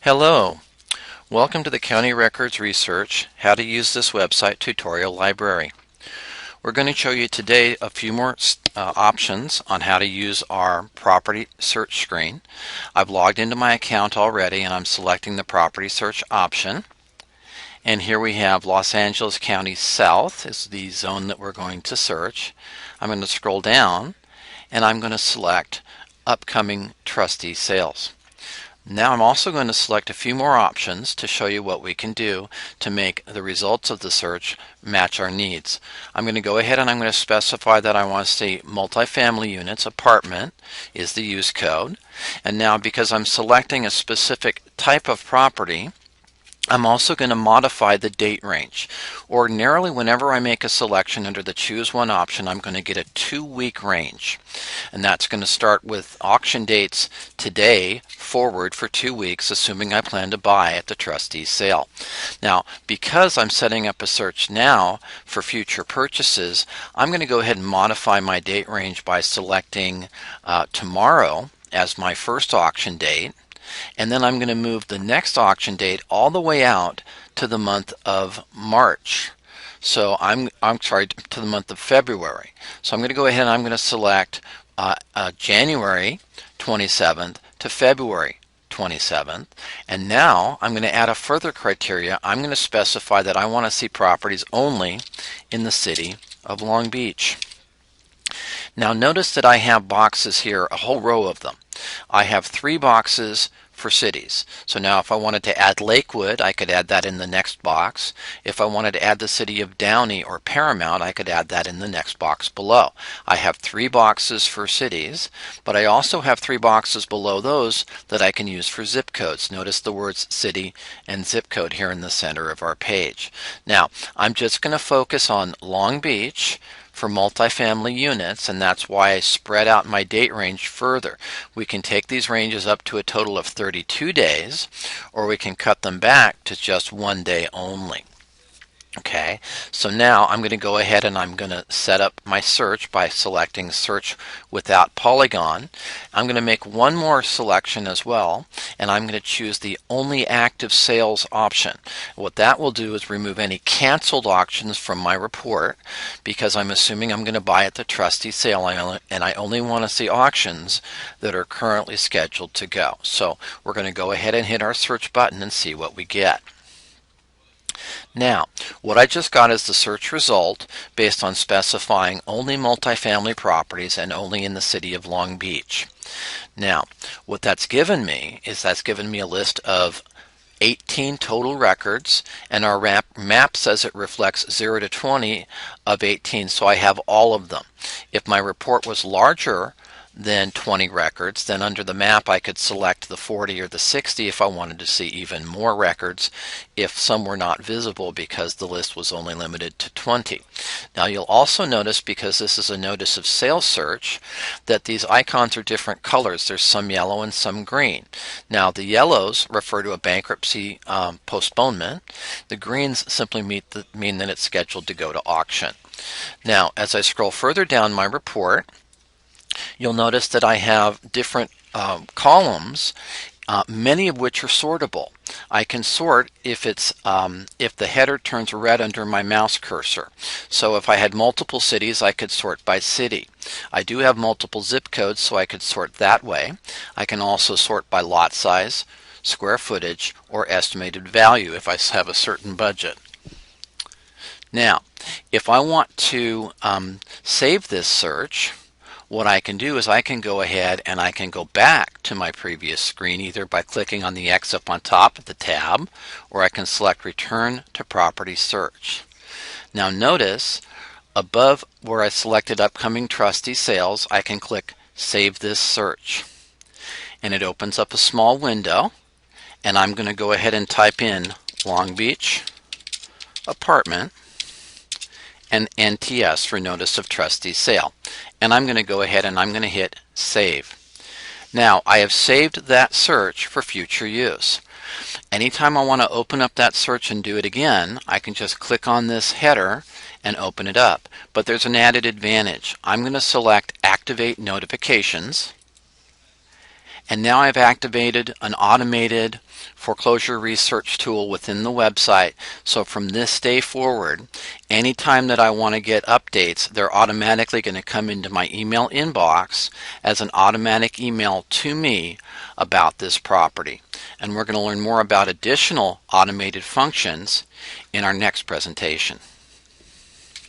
Hello, welcome to the County Records Research How to Use This Website tutorial library. We're going to show you today a few more options on how to use our property search screen. I've logged into my account already and I'm selecting the property search option. And here we have Los Angeles County South is the zone that we're going to search. I'm going to scroll down and I'm going to select upcoming trustee sales. Now I'm also going to select a few more options to show you what we can do to make the results of the search match our needs. I'm going to go ahead and I'm going to specify that I want to see multifamily units, apartment is the use code. And now because I'm selecting a specific type of property, I'm also going to modify the date range. Ordinarily, whenever I make a selection under the Choose One option, I'm going to get a 2-week range. And that's going to start with auction dates today forward for 2 weeks, assuming I plan to buy at the trustee's sale. Now, because I'm setting up a search now for future purchases, I'm going to go ahead and modify my date range by selecting tomorrow as my first auction date. And then I'm going to move the next auction date all the way out to the month of March. So I'm sorry, to the month of February. So I'm going to go ahead and I'm going to select January 27th to February 27th. And now I'm going to add a further criteria. I'm going to specify that I want to see properties only in the city of Long Beach. Now notice that I have boxes here, a whole row of them. I have 3 boxes for cities. So now if I wanted to add Lakewood, I could add that in the next box. If I wanted to add the city of Downey or Paramount, I could add that in the next box below. I have 3 boxes for cities, but I also have 3 boxes below those that I can use for zip codes. Notice the words city and zip code here in the center of our page. Now, I'm just going to focus on Long Beach for multifamily units, and that's why I spread out my date range further. We can take these ranges up to a total of 32 days, or we can cut them back to just 1 day only. Okay, so now I'm going to go ahead and I'm going to set up my search by selecting search without polygon. I'm going to make one more selection as well, and I'm going to choose the only active sales option. What that will do is remove any canceled auctions from my report, because I'm assuming I'm going to buy at the trustee sale and I only want to see auctions that are currently scheduled to go. So we're going to go ahead and hit our search button and see what we get. Now, what I just got is the search result based on specifying only multifamily properties and only in the city of Long Beach. Now, what that's given me is that's given me a list of 18 total records, and our map says it reflects 0 to 20 of 18, so I have all of them. If my report was larger than 20 records, then under the map I could select the 40 or the 60 if I wanted to see even more records if some were not visible because the list was only limited to 20. Now you'll also notice, because this is a notice of sale search, that these icons are different colors. There's some yellow and some green. Now the yellows refer to a bankruptcy postponement. The greens simply mean that it's scheduled to go to auction. Now as I scroll further down my report, you'll notice that I have different columns, many of which are sortable. I can sort if the header turns red under my mouse cursor. So if I had multiple cities, I could sort by city. I do have multiple zip codes, so I could sort that way. I can also sort by lot size, square footage, or estimated value if I have a certain budget. Now, if I want to save this search, what I can do is I can go ahead and I can go back to my previous screen either by clicking on the X up on top of the tab, or I can select Return to Property Search. Now notice above where I selected Upcoming Trustee Sales, I can click Save This Search. And it opens up a small window, and I'm going to go ahead and type in Long Beach apartment and NTS for Notice of Trustee Sale. And I'm going to go ahead and I'm going to hit Save. Now I have saved that search for future use. Anytime I want to open up that search and do it again, I can just click on this header and open it up. But there's an added advantage. I'm going to select Activate Notifications, And now I've activated an automated foreclosure research tool within the website. So from this day forward, anytime that I want to get updates, they're automatically going to come into my email inbox as an automatic email to me about this property. And we're going to learn more about additional automated functions in our next presentation.